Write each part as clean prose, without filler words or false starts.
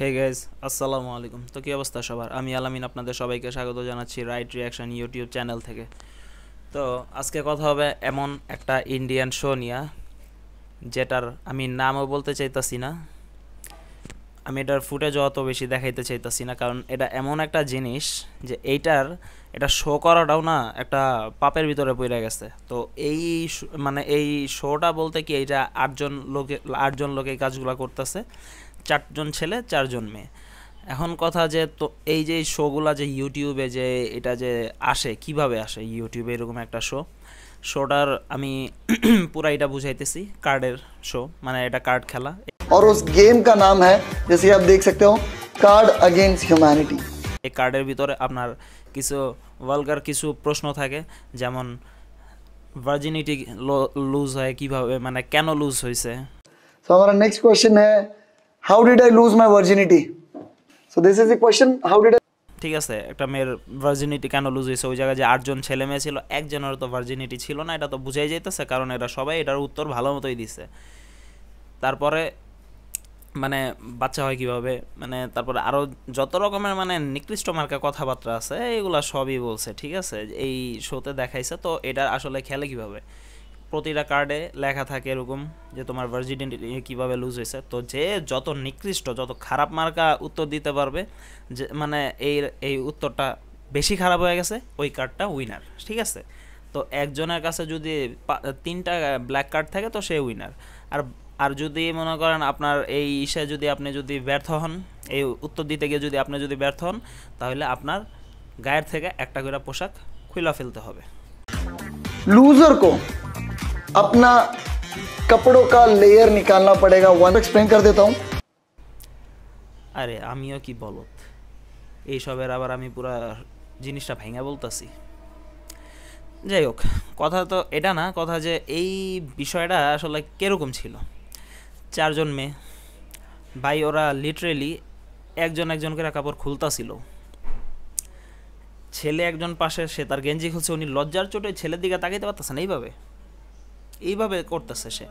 Hey guys, আসসালামু আলাইকুম। তো কী অবস্থা সবার? আমি আলামিন আপনাদের সবাইকে স্বাগত জানাচ্ছি রাইট রিয়াকশন ইউটিউব চ্যানেল থেকে। তো আজকে কথা হবে এমন একটা ইন্ডিয়ান শো নিয়ে, যেটার আমি নামও বলতে চাইতাছি না, আমি এটার ফুটেজও অত বেশি দেখাইতে চাইতাছি না, কারণ এটা এমন একটা জিনিস যে এটা শো করাটাও না একটা পাপের ভিতরে পড়ে গেছে। তো মানে এই শোটা বলতে কি, এইটা আটজন লোকে এই কাজগুলো করতেছে, 4জন ছেলে 4জন মেয়ে। এখন কথা যে, তো এই যে শোগুলা যে ইউটিউবে যে এটা যে আসে, কিভাবে আসে ইউটিউবে এরকম একটা শোটার আমি পুরা এটা বুঝাইতেছি। কার্ডের শো, মানে এটা কার্ড খেলা। और उस गेम का नाम है, जैसे आप देख सकते हो, कार्ड अगेंस्ट ह्यूमैनिटी। এই কার্ডের ভিতরে আপনার কিছু ভালগার কিছু প্রশ্ন থাকে, যেমন ভার্জিনিটি লুজ হয় কিভাবে, মানে কেন লুজ হয়েছে। सो हमारा नेक्स्ट क्वेश्चन है, how did I lose my virginity. So this is the question, how did I. ঠিক আছে, একটা মেয়ের ভার্জিনিটি কেন লুজ হয়েছে, ওই জায়গায় যে 8জন ছেলে মেয়ে ছিল, একজনের তো ভার্জিনিটি ছিল না, এটা তো বুঝাই যাইতেছে, কারণ এরা সবাই এটার উত্তর ভালো মতোই দিছে। তারপরে মানে বাচ্চা হয় কিভাবে, মানে তারপরে আরও যত রকমের মানে নিকৃষ্ট মার্কা কথাবার্তা আছে, এগুলা সবই বলছে। ঠিক আছে, এই শোতে দেখাইছে। তো এটা আসলে খেলে কিভাবে, প্রতিটা কার্ডে লেখা থাকে এরকম যে তোমার ভার্জিনিটি কীভাবে লুজ হয়েছে। তো যে যত নিকৃষ্ট, যত খারাপ মার্কা উত্তর দিতে পারবে, যে মানে এই উত্তরটা বেশি খারাপ হয়ে গেছে, ওই কার্ডটা উইনার। ঠিক আছে, তো একজনের কাছে যদি 3টা ব্ল্যাক কার্ড থাকে, তো সে উইনার। আর আর যদি মনে করেন আপনার এই যদি আপনি যদি ব্যর্থ হন, এই উত্তর দিতে গিয়ে যদি আপনি যদি ব্যর্থ হন, তাহলে আপনার গায়ের থেকে একটা করে পোশাক খুলে ফেলতে হবে। लूजर को अपना कपड़ों का लेयर निकालना पड़ेगा। वन एक्सप्लेन कर देता हूँ। আরে আমিও কি বলত, এইসবের আবার আমি পুরা জিনিসটা ভেঙে বলতাছি। যাই হোক, কথা তো এটা না, কথা যে এই বিষয়টা আসলে কীরকম ছিল। 4জন মেয়ে ভাই, ওরা লিটারেলি একজন একজন করে কাপড় খুলতাছিল। ছেলে একজন পাশে, সে তার গেঞ্জি খুলছে, উনি লজ্জার চোটে ছেলের দিকে তাকাইতে পারতেছে না, এইভাবে করতেছে সে,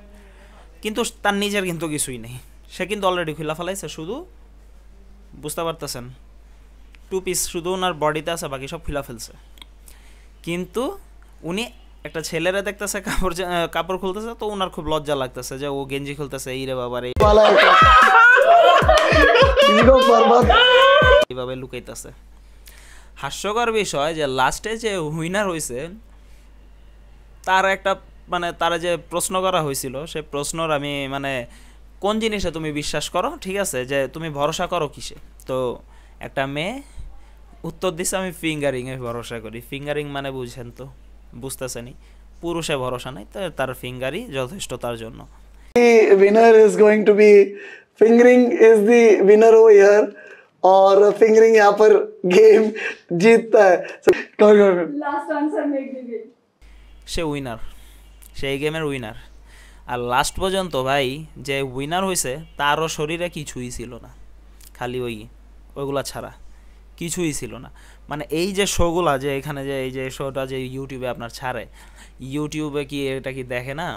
কিন্তু তার নিজের কিন্তু কিছুই নেই, সে কিন্তু অলরেডি খুলা ফেলাইছে। শুধু বুঝতে পারতেছেন, 2 পিস শুধু ওনার বডিতে আছে, বাকি সব খুলা ফেলছে। কিন্তু উনি একটা ছেলেরা দেখতেছে কাপড় খুলতেছে, তো ওনার খুব লজ্জা লাগতেছে যে ও গেঞ্জি খুলতেছে, এই রে বাবার, এইভাবে লুকাইতেছে। হাস্যকর বিষয় যে লাস্টে যে উইনার হয়েছে, তার একটা মানে তারা যে প্রশ্ন করা হয়েছিল, সে প্রশ্নর আমি মানে কোন জিনিসে তুমি বিশ্বাস করো, ঠিক আছে, যে তুমি ভরসা করো কিসে। তো একটা মেয়ে উত্তর দিচ্ছে, আমি ফিঙ্গারিংয়ে ভরসা করি। ফিঙ্গারিং মানে বুঝছেন তো, বুঝতেছেনি, পুরুষে ভরসা নাই, তো তার ফিঙ্গারই যথেষ্ট তার জন্য। Winner is going to be fingering, is the winner over here, और फिंगरिंग यहाँ पर गेम जीतता है। Last answer make the game. সে উইনার, সেই গেমের উইনার। আর লাস্ট পর্যন্ত ভাই যে উইনার হয়েছে, তারও শরীরে কিছুই ছিল না, খালি ওইগুলা ছাড়া কিছুই ছিল না। মানে এই যে শোগুলা যে এখানে যে এই যে শোটা যে ইউটিউবে আপনার ছাড়ে, ইউটিউবে কি এটা কি দেখে না,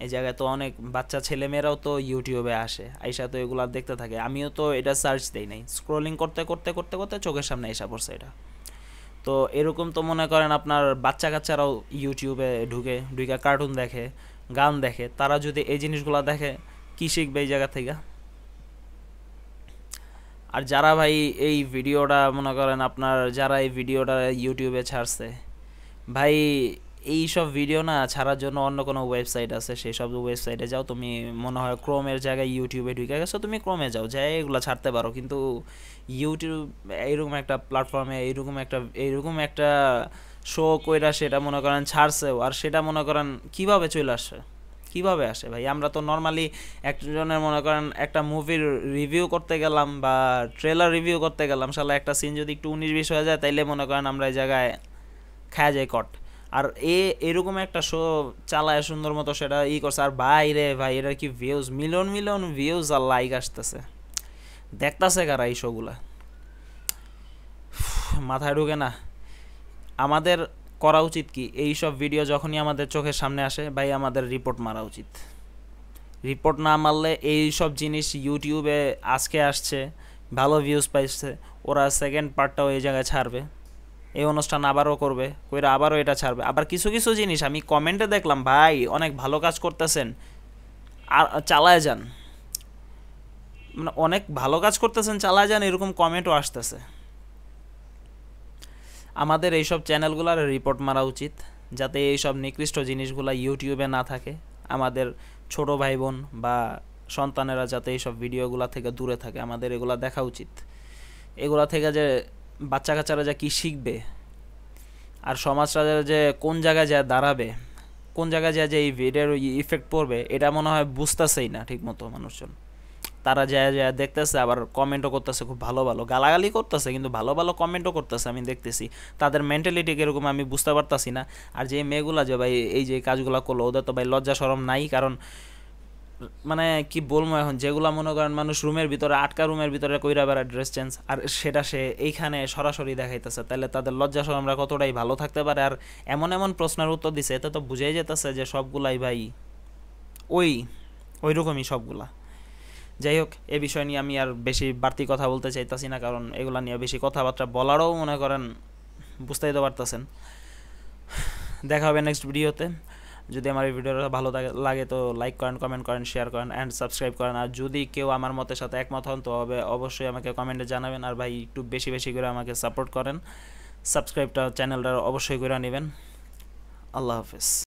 এই জায়গায় তো অনেক বাচ্চা ছেলেমেয়েরাও তো ইউটিউবে আসে, আইসা তো এগুলো দেখতে থাকে। আমিও তো এটা সার্চ দেই নাই, স্ক্রলিং করতে করতে করতে করতে চোখের সামনে এসে পড়ছে এটা। তো এরকম তো মনে করেন আপনার বাচ্চা কাচ্চারাও ইউটিউবে ঢুকে কার্টুন দেখে, গান দেখে, তারা যদি এই জিনিসগুলো দেখে, কী শিখবে এই জায়গা থেকে। আর যারা ভাই এই ভিডিওটা মনে করেন আপনার, যারা এই ভিডিওটা ইউটিউবে ছাড়ছে, ভাই এই সব ভিডিও না ছাড়ার জন্য অন্য কোনো ওয়েবসাইট আছে, সেই সব ওয়েবসাইটে যাও। তুমি মনে হয় ক্রোমের জায়গায় ইউটিউবে ঢুকে গেছো, তুমি ক্রোমে যাও, যাই এগুলো ছাড়তে পারো। কিন্তু ইউটিউব এইরকম একটা প্ল্যাটফর্মে এইরকম একটা শো কইরা সেটা মনে করেন ছাড়ছেও, আর সেটা মনে করেন কীভাবে চলে আসে, কীভাবে আসে ভাই। আমরা তো নর্মালি একজনের মনে করেন একটা মুভির রিভিউ করতে গেলাম বা ট্রেলার রিভিউ করতে গেলাম, শালা একটা সিন যদি একটু 19-20 হয়ে যায়, তাইলে মনে করেন আমরা এই জায়গায় খাওয়া যায় কট। আর এরকম একটা শো চালায় সুন্দর মতো, সেটা করছে। আর ভাই এরা কি ভিউজ, মিলিয়ন মিলিয়ন ভিউজ আর লাইক আসতেছে, দেখতেছে কারা এই শোগুলা, মাথায় ঢুকে না। আমাদের করা উচিত কি, এই সব ভিডিও যখনই আমাদের চোখের সামনে আসে, ভাই আমাদের রিপোর্ট মারা উচিত। রিপোর্ট না মারলে এই সব জিনিস ইউটিউবে আজকে আসছে, ভালো ভিউজ পাইছে, ওরা সেকেন্ড পার্টটাও এই জায়গায় ছাড়বে, এই অনুষ্ঠান আবারও করবে, কইরা আবারও এটা ছাড়বে। আবার কিছু কিছু জিনিস আমি কমেন্টে দেখলাম, ভাই অনেক ভালো কাজ করতেছেন আর চালায় যান, মানে অনেক ভালো কাজ করতেছেন চালায় যান, এরকম কমেন্টও আসতেছে। আমাদের এইসব চ্যানেলগুলোর রিপোর্ট মারা উচিত, যাতে এইসব নিকৃষ্ট জিনিসগুলো ইউটিউবে না থাকে। আমাদের ছোট ভাই বোন বা সন্তানেরা যাতে এইসব ভিডিওগুলো থেকে দূরে থাকে, আমাদের এগুলা দেখা উচিত। এগুলা থেকে যে বাচ্চা কাচ্চারা যা কী শিখবে, আর সমাজটা যে কোন জায়গায় যা দাঁড়াবে, কোন জায়গায় যা যে এই ভিডিওর ইফেক্ট পড়বে, এটা মনে হয় বুঝতেছেই না ঠিক মতো মানুষজন। তারা যায় যায় দেখতেছে, আবার কমেন্টও করতেছে, খুব ভালো ভালো গালাগালি করতেছে, কিন্তু ভালো ভালো কমেন্টও করতেছে, আমি দেখতেছি। তাদের মেন্টালিটি কীরকম আমি বুঝতে পারতাছি না। আর যে মেয়েগুলা যে ভাই এই যে কাজগুলো করলো, ওদের তো ভাই লজ্জা শরম নাই। কারণ মানে কি বলবো এখন, যেগুলা মনে করেন মানুষ রুমের ভিতরে আটকা, রুমের ভিতরে কইরা বেড়ায় ড্রেস চেঞ্জ, আর সেটা সে এইখানে সরাসরি দেখাইতেছে, তাহলে তাদের লজ্জা শরমরা কতটাই ভালো থাকতে পারে। আর এমন এমন প্রশ্নের উত্তর দিছে, এতে তো বুঝাই যেতেছে যে সবগুলাই ভাই ওই রকমই সবগুলা। যাই হোক, এ বিষয় নিয়ে আমি আর বেশি বাড়তি কথা বলতে চাইতাছি না, কারণ এগুলা নিয়ে বেশি কথাবার্তা বলারও মনে করেন বুঝতেই তো পারতেছেন। দেখা হবে নেক্সট ভিডিওতে। যদি আমার এই ভিডিওটা ভালো লাগে তো লাইক করেন, কমেন্ট করেন, শেয়ার করেন অ্যান্ড সাবস্ক্রাইব করেন। আর যদি কেউ আমার মতের সাথে একমত হন তো অবশ্যই আমাকে কমেন্টে জানাবেন। আর ভাই একটু বেশি বেশি করে আমাকে সাপোর্ট করেন, সাবস্ক্রাইবটা চ্যানেলটা অবশ্যই করে নেবেন। আল্লাহ হাফেজ।